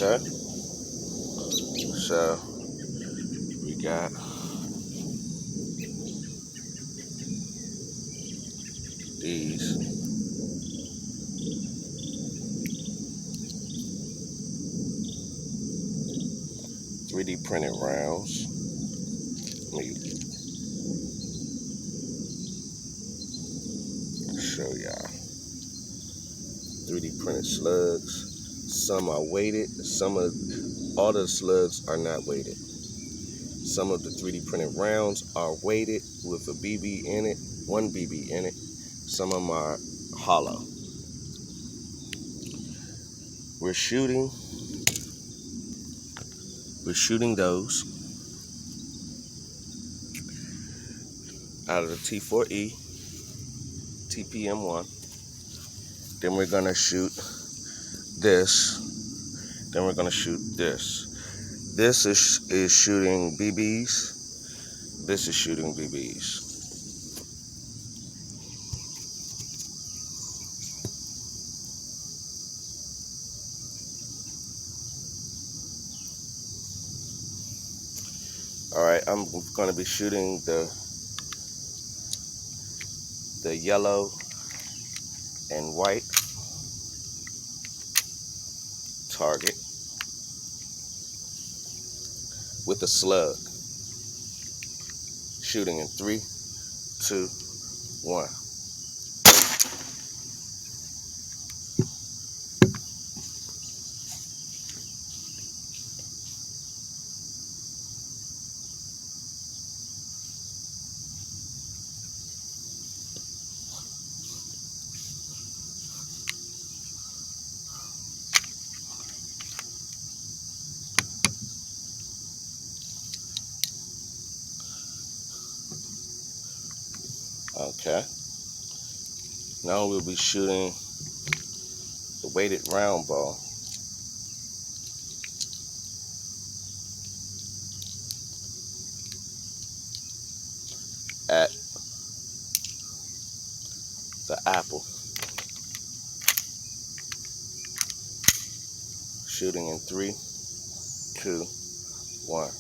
Okay, so we got these. Three D printed rounds. Let me show y'all. 3D printed slugs. Some are weighted. All the slugs are not weighted. Some of the 3D printed rounds are weighted with a BB in it, one BB in it. Some of them are hollow. We're shooting those out of the T4E, TPM1. Then we're gonna shoot this. Then we're gonna shoot this. This is shooting BBs. This is shooting BBs. All right, I'm gonna be shooting the yellow and white target with a slug. Shooting in 3, 2, 1. Okay. Now we'll be shooting the weighted round ball at the apple. Shooting in 3, 2, 1.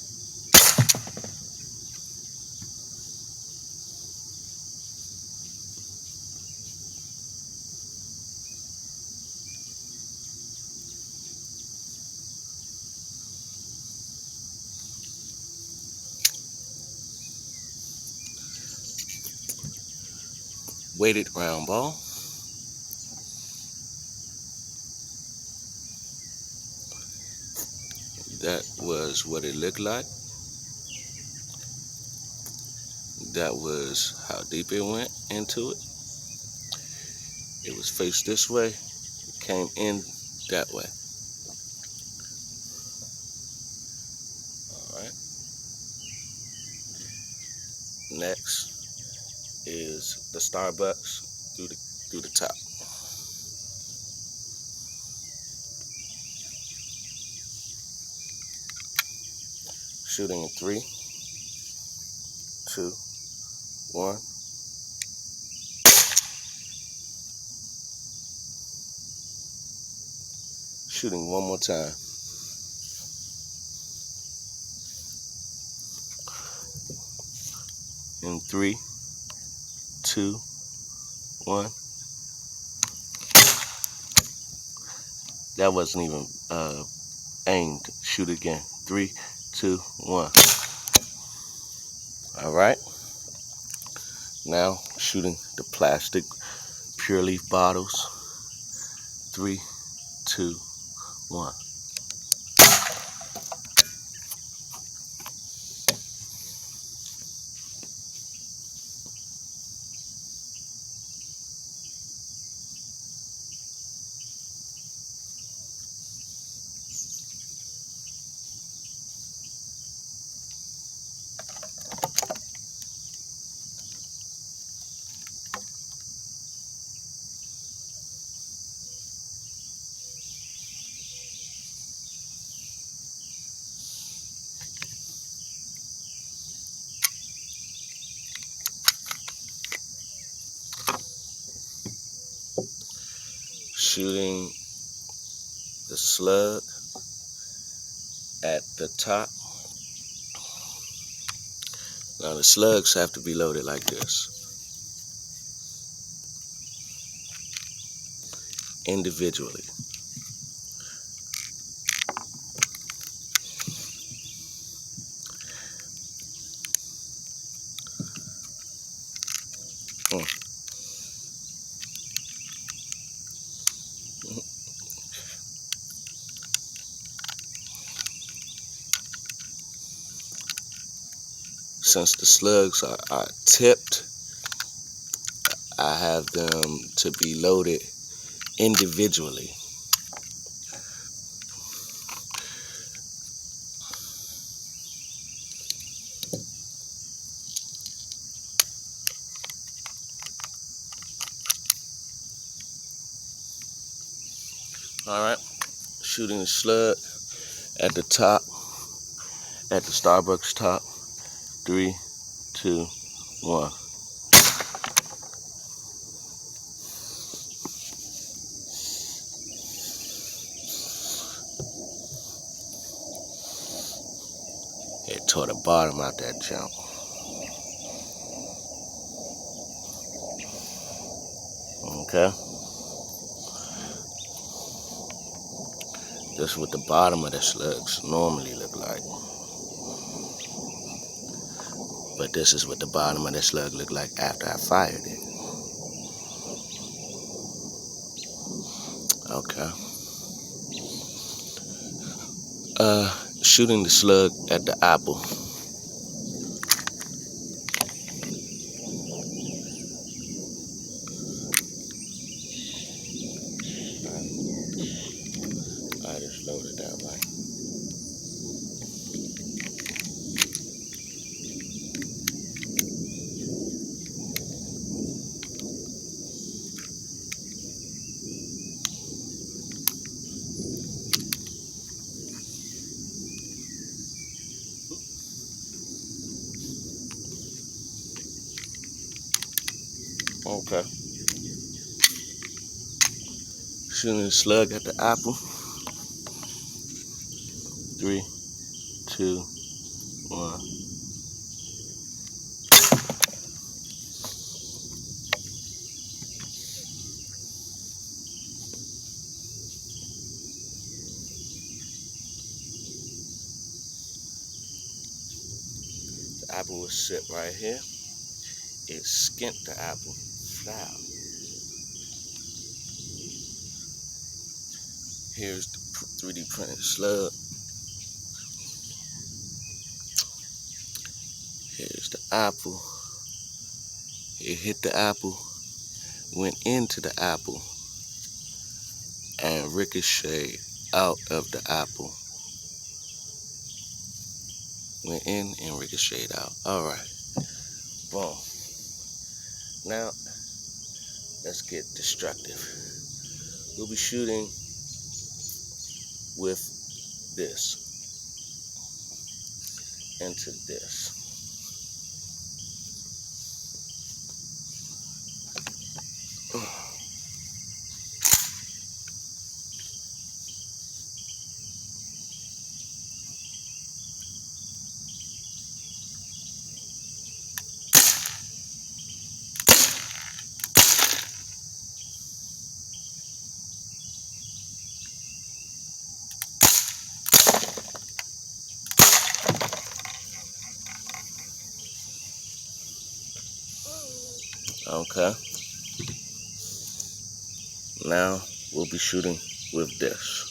Weighted round ball. That was what it looked like. That was how deep it went into it. It was faced this way. It came in that way. All right. Next is the Starbucks through the top. Shooting in 3, 2, 1. Shooting one more time. In 3, 2, 1. That wasn't even aimed. Shoot again. 3, 2, 1. All right. Now shooting the plastic pure leaf bottles. 3, 2, 1. Shooting the slug at the top. Now the slugs have to be loaded like this, individually. Since the slugs are tipped, I have them to be loaded individually. Alright, shooting the slug at the top, at the Starbucks top. 3, 2, 1. It tore the bottom out that jump. Okay. This is what the bottom of the slugs normally look like. But this is what the bottom of the slug looked like after I fired it. Okay. Shooting the slug at the apple. I just loaded that way. Okay. Shooting the slug at the apple. 3, 2, 1. The apple will sit right here. It skint the apple flat. Here's the 3D printed slug. Here's the apple. It hit the apple, went into the apple, and ricocheted out of the apple. Went in and ricocheted out. Alright. Boom. Now, let's get destructive. We'll be shooting with this into this. Okay. Now we'll be shooting with this.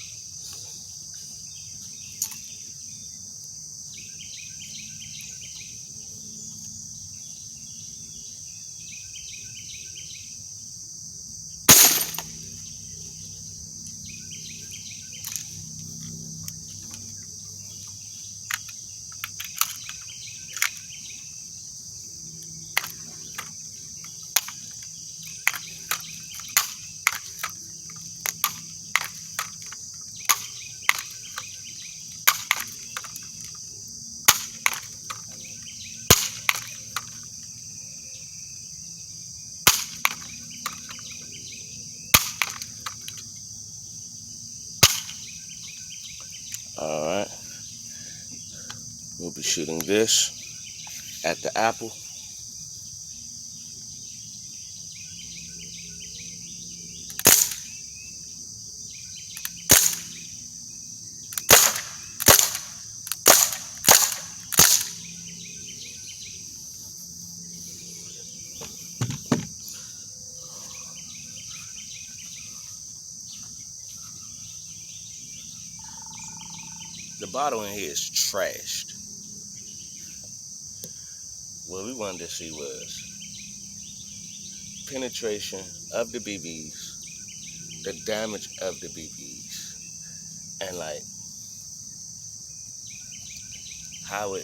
be shooting this at the apple. The bottle in here is trashed. What we wanted to see was penetration of the BBs, the damage of the BBs, and like how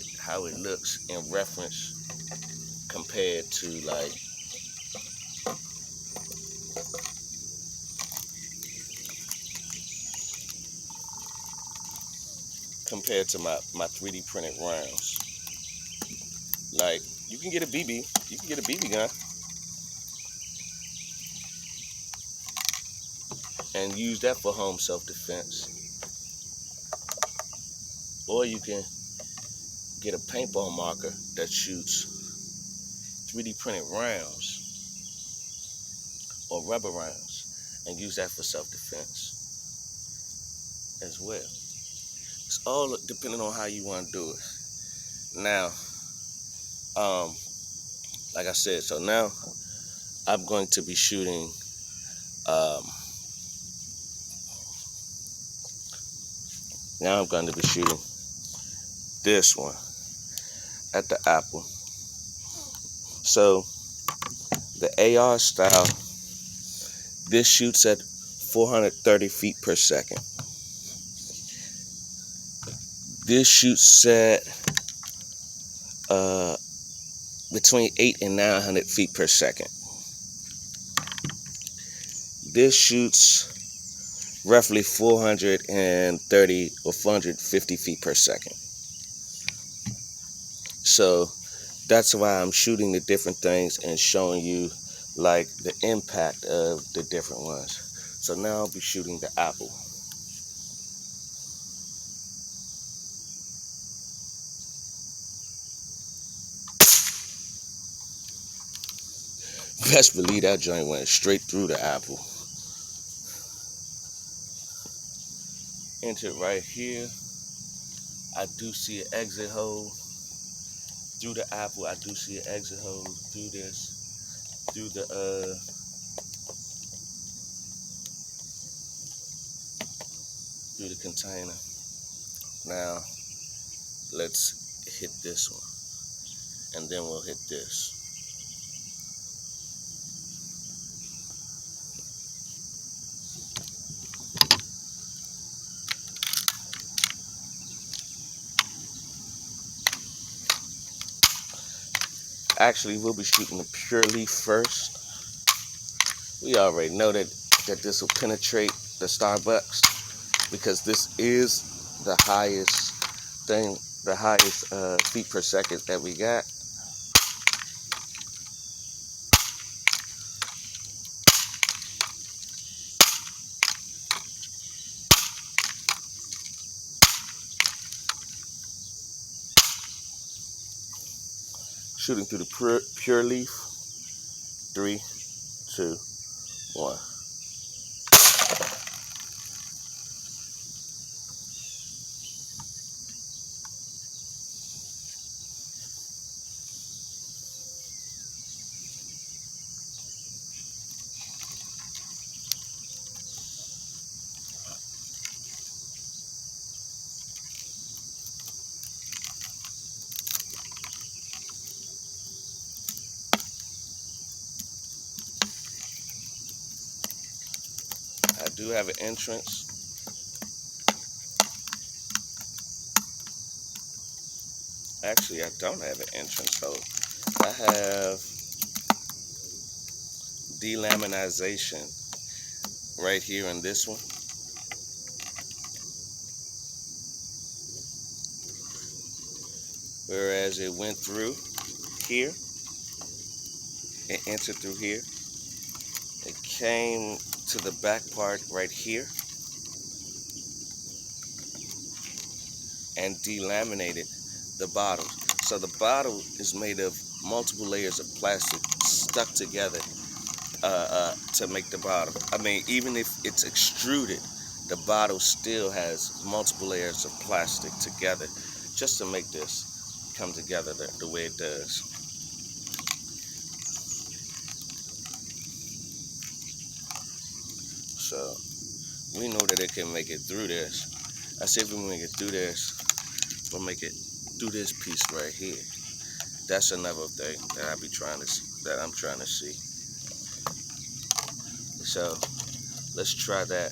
it looks in reference compared to my 3D printed rounds. Like you can get a BB gun and use that for home self-defense, or you can get a paintball marker that shoots 3D printed rounds or rubber rounds and use that for self-defense as well. It's all depending on how you want to do it. Now, like I said, so now I'm going to be shooting this one at the apple. So the AR style, this shoots at 430 feet per second. This shoots at between 800 and 900 feet per second. This shoots roughly 430 or 450 feet per second. So that's why I'm shooting the different things and showing you like the impact of the different ones. So now I'll be shooting the apple. Best believe that joint went straight through the apple. Entered right here. I do see an exit hole through the apple. I do see an exit hole through this, through the container. Now let's hit this one, and then we'll hit this. Actually, we'll be shooting the pure leaf first. We already know that this will penetrate the Starbucks because this is the highest feet per second that we got. Shooting through the pure leaf. 3, 2, 1. I do have an entrance. Actually, I don't have an entrance hole. I have delaminization right here in this one. Whereas it went through here, it entered through here. It came to the back part right here and delaminated the bottle. So the bottle is made of multiple layers of plastic stuck together to make the bottle. I mean, even if it's extruded, the bottle still has multiple layers of plastic together just to make this come together the way it does. So we know that it can make it through this. I say if we make it through this, we'll make it through this piece right here. That's another thing that I'm trying to see. So let's try that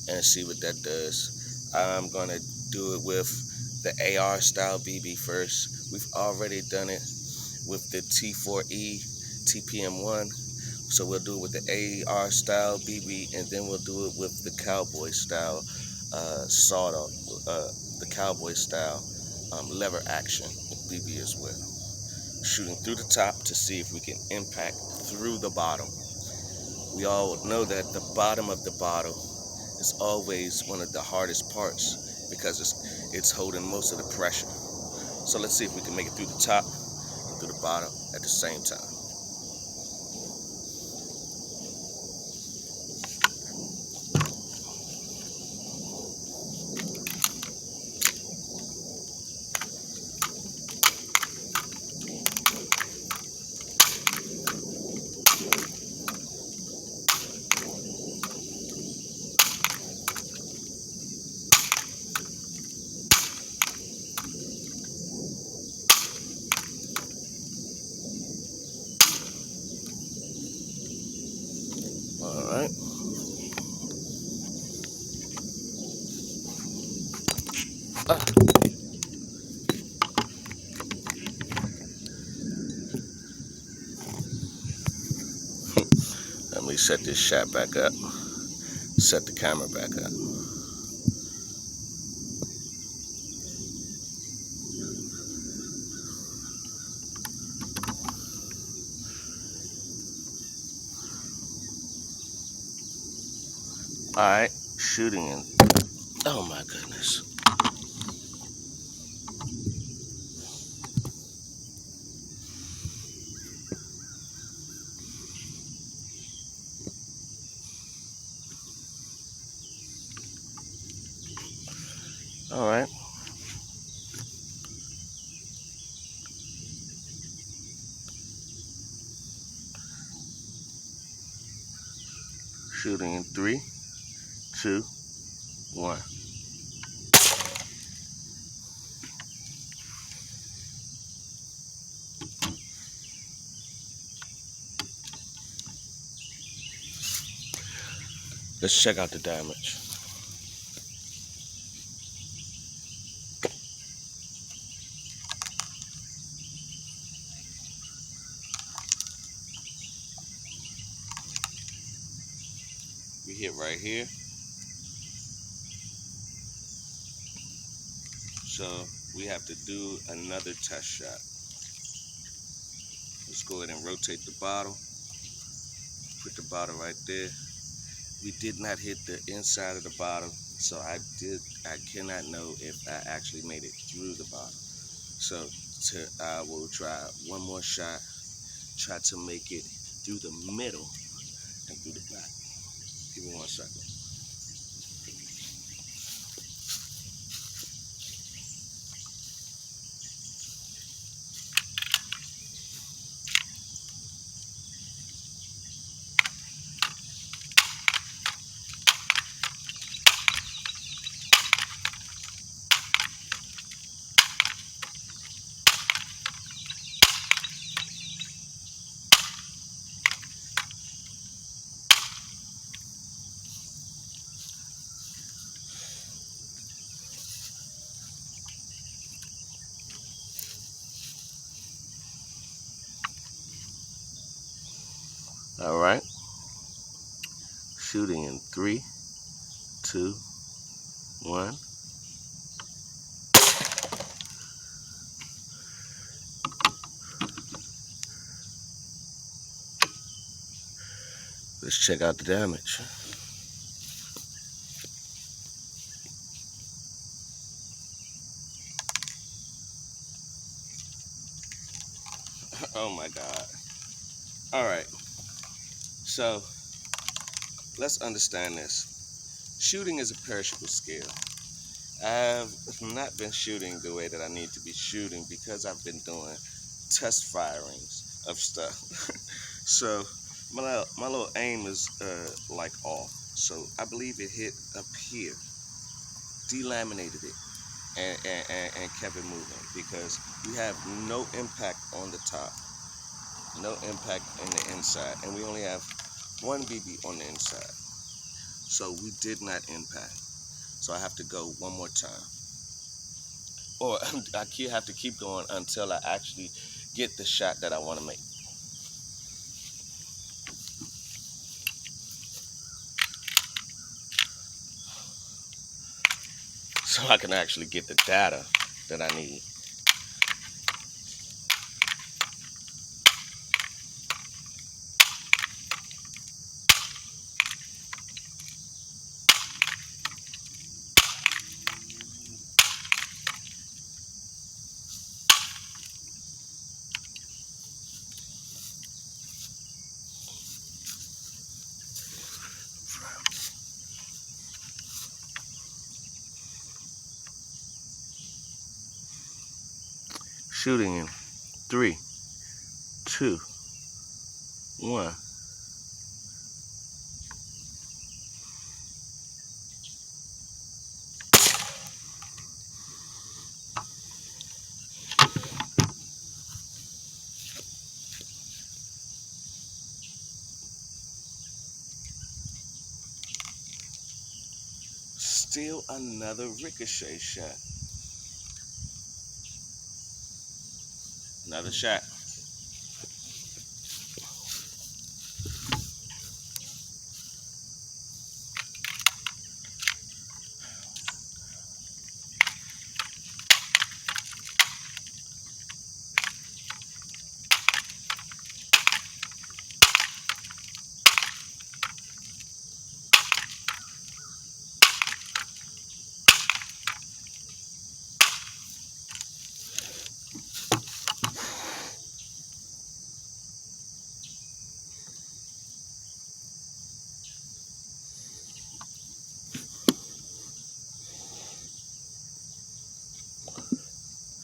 and see what that does. I'm gonna do it with the AR style BB first. We've already done it with the T4E TPM1. So we'll do it with the AR style BB, and then we'll do it with the cowboy style sawed-off, the cowboy style lever action BB as well. Shooting through the top to see if we can impact through the bottom. We all know that the bottom of the bottle is always one of the hardest parts because it's holding most of the pressure. So let's see if we can make it through the top and through the bottom at the same time. All right. Let me set this shot back up. Set the camera back up. All right, shooting in. Oh my goodness. All right. Shooting in 3, 2, 1. Let's check out the damage. We hit right here. So we have to do another test shot. Let's go ahead and rotate the bottle. Put the bottle right there. We did not hit the inside of the bottle, so I cannot know if I actually made it through the bottle. So I will try one more shot, try to make it through the middle and through the back. Give me 1 second. All right. Shooting in 3, 2, 1. Let's check out the damage. Oh my God. All right. So let's understand this. Shooting is a perishable skill. I've not been shooting the way that I need to be shooting because I've been doing test firings of stuff. So my little aim is like off. So I believe it hit up here, delaminated it, and kept it moving because we have no impact on the top, no impact in the inside, and we only have one BB on the inside. So we did not impact. So I have to go one more time. Or I have to keep going until I actually get the shot that I want to make. So I can actually get the data that I need. Shooting in 3, 2, 1. Still another ricochet shot. Another shot.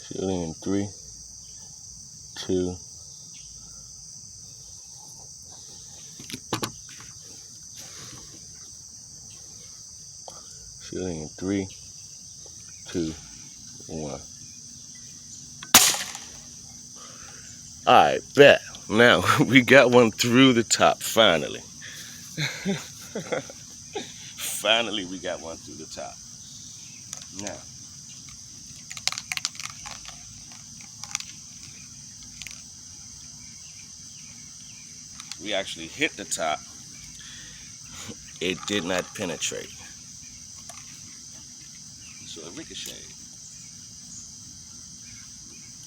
Shooting in 3, 2. Shooting in 3, 2, 1. All right, bet. Now we got one through the top. Finally, finally we got one through the top. Now we actually hit the top. It did not penetrate. So it ricocheted.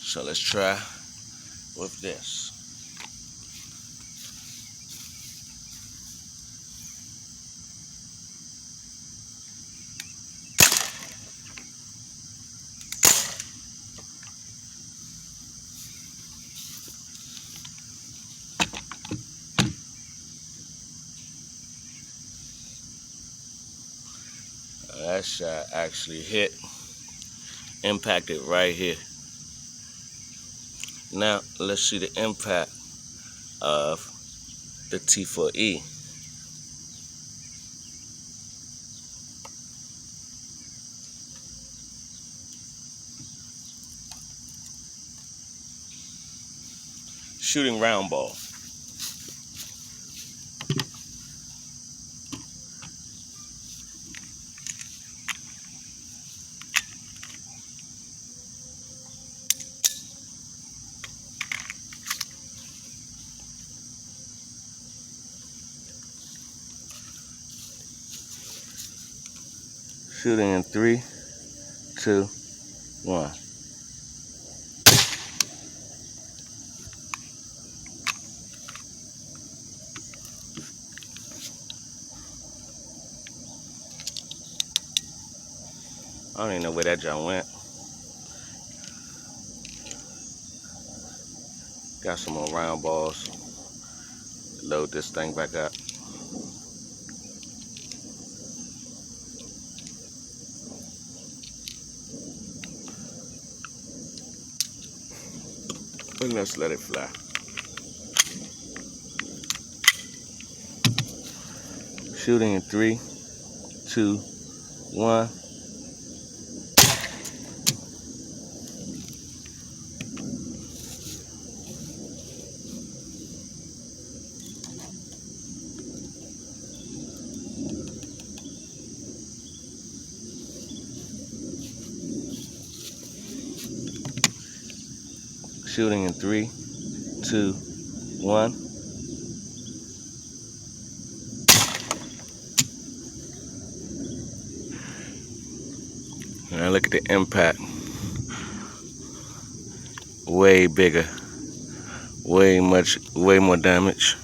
So let's try with this. That shot actually hit, impacted right here. Now let's see the impact of the T4E. Shooting round ball. Shooting in 3, 2, 1. I don't even know where that jump went. Got some more round balls. Load this thing back up. And let's let it fly. Shooting in 3, 2, 1. Shooting in 3, 2, 1. Now look at the impact. Way bigger. Way more damage.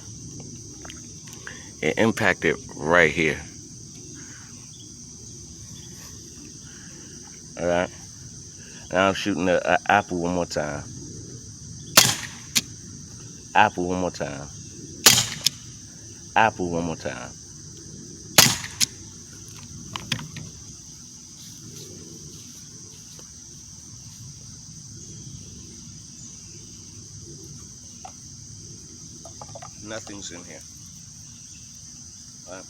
It impacted right here. Alright. Now I'm shooting the apple one more time. Apple one more time. Apple one more time. Nothing's in here. All right.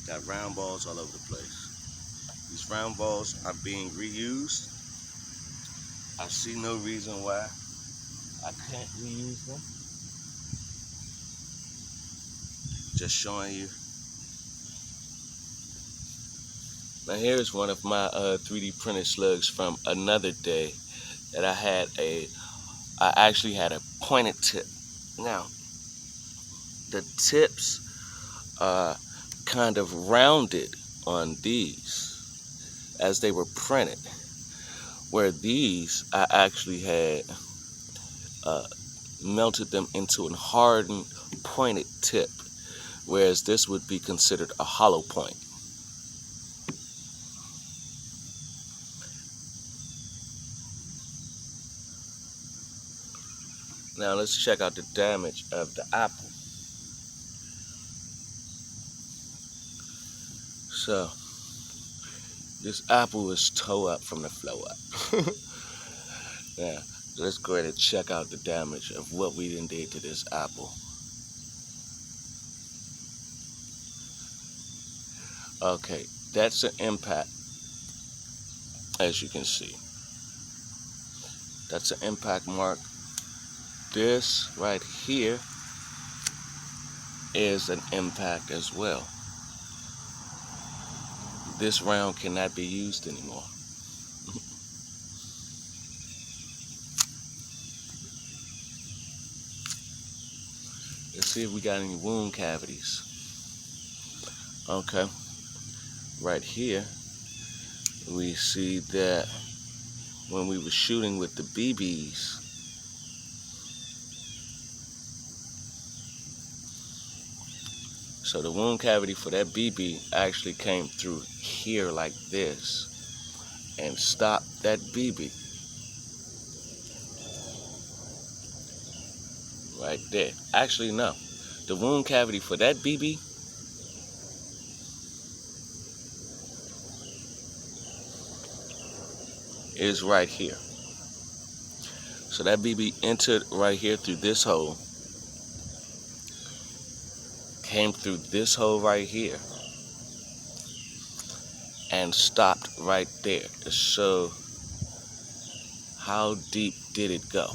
Got round balls all over the place. These round balls are being reused. I see no reason why I can't reuse them. Just showing you. Now here's one of my 3D printed slugs from another day that I actually had a pointed tip. Now, the tips are kind of rounded on these as they were printed, where these I actually had melted them into a hardened pointed tip, whereas this would be considered a hollow point. Now let's check out the damage of the apple. So this apple is toe up from the flow up. Now let's go ahead and check out the damage of what we done did to this apple. Okay, that's an impact, as you can see. That's an impact mark. This right here is an impact as well. This round cannot be used anymore. Let's see if we got any wound cavities. Okay, right here we see that when we were shooting with the BBs, so the wound cavity for that BB actually came through here like this and stopped that BB right there. Actually, no. The wound cavity for that BB is right here. So that BB entered right here through this hole, came through this hole right here, and stopped right there to show how deep did it go.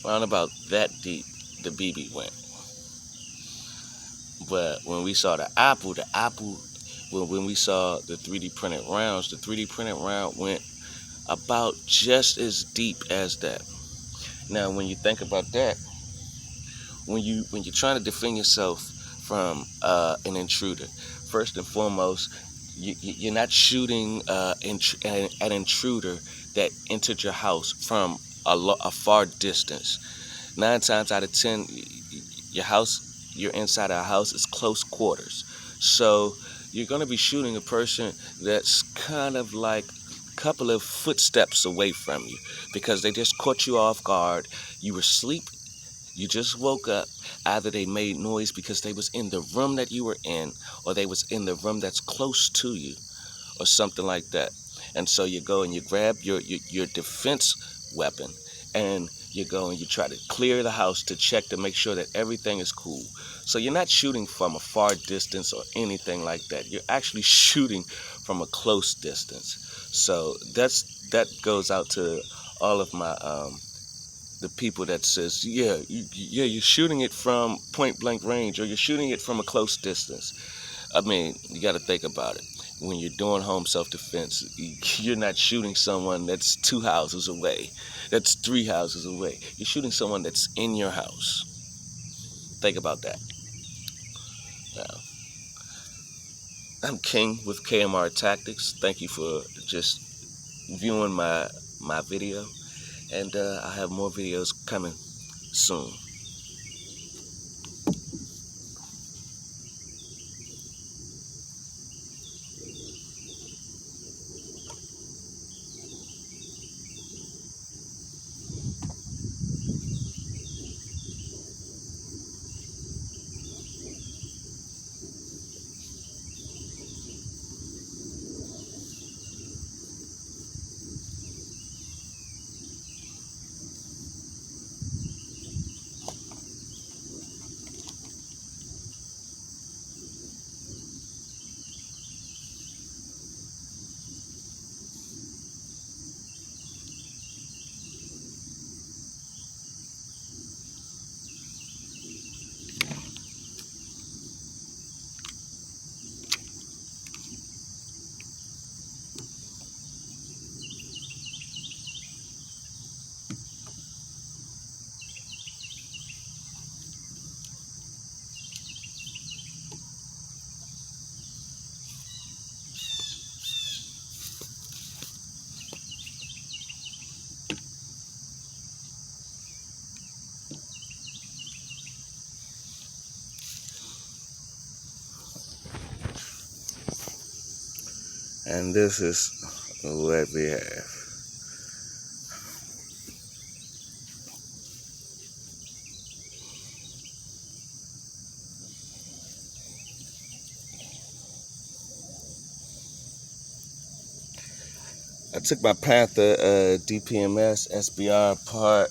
Around about that deep the BB went. But when we saw the apple, when we saw the 3D printed rounds, the 3D printed round went about just as deep as that. Now, when you think about that, when you're trying to defend yourself from an intruder, first and foremost, you're not shooting an intruder that entered your house from a far distance. 9 times out of 10, your house you're inside a house, it's close quarters. So you're going to be shooting a person that's kind of like a couple of footsteps away from you because they just caught you off guard. You were asleep. You just woke up. Either they made noise because they was in the room that you were in, or they was in the room that's close to you, or something like that. And so you go and you grab your defense weapon, and you go and you try to clear the house to check to make sure that everything is cool. So you're not shooting from a far distance or anything like that. You're actually shooting from a close distance. So that goes out to all of my the people that says, yeah, you're shooting it from point blank range, or you're shooting it from a close distance. I mean, you got to think about it. When you're doing home self-defense, you're not shooting someone that's 2 houses away, that's 3 houses away. You're shooting someone that's in your house. Think about that. Now, I'm King with K.M.R. Tactics. Thank you for just viewing my video, and I have more videos coming soon. And this is what we have. I took my Panther DPMS SBR apart.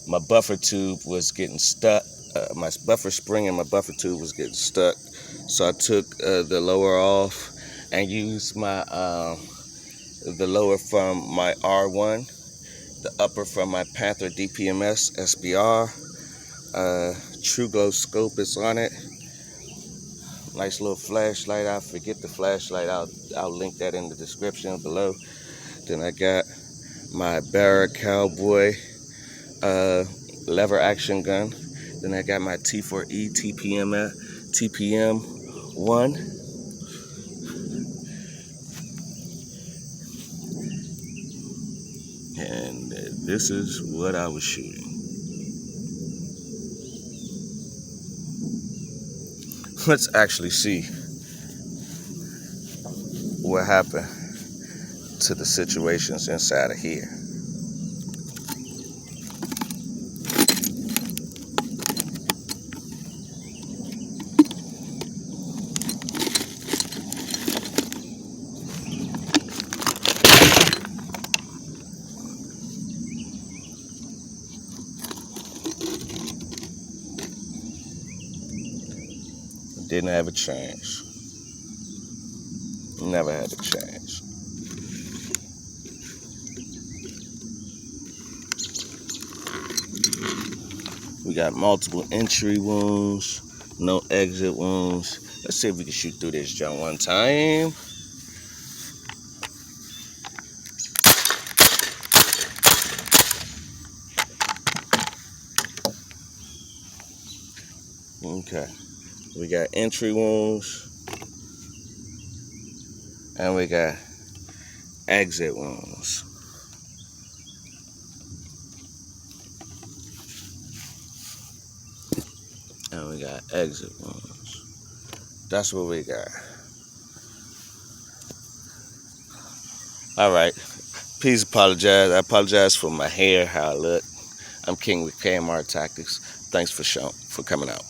My buffer tube was getting stuck. My buffer spring and my buffer tube was getting stuck. So I took the lower off and used my the lower from my R1, the upper from my Panther DPMS SBR. True Glow scope is on it. Nice little flashlight. I forget the flashlight. I'll link that in the description below. Then I got my Barra Cowboy lever action gun. Then I got my T4E TPM 1. And this is what I was shooting. Let's actually see what happened to the situations inside of here. Didn't have a chance. Never had a chance. We got multiple entry wounds, no exit wounds. Let's see if we can shoot through this jump one time. Okay. We got entry wounds and we got exit wounds. And we got exit wounds. That's what we got. All right. Please apologize. I apologize for my hair, how I look. I'm King with K.M.R Tactics. Thanks for coming out.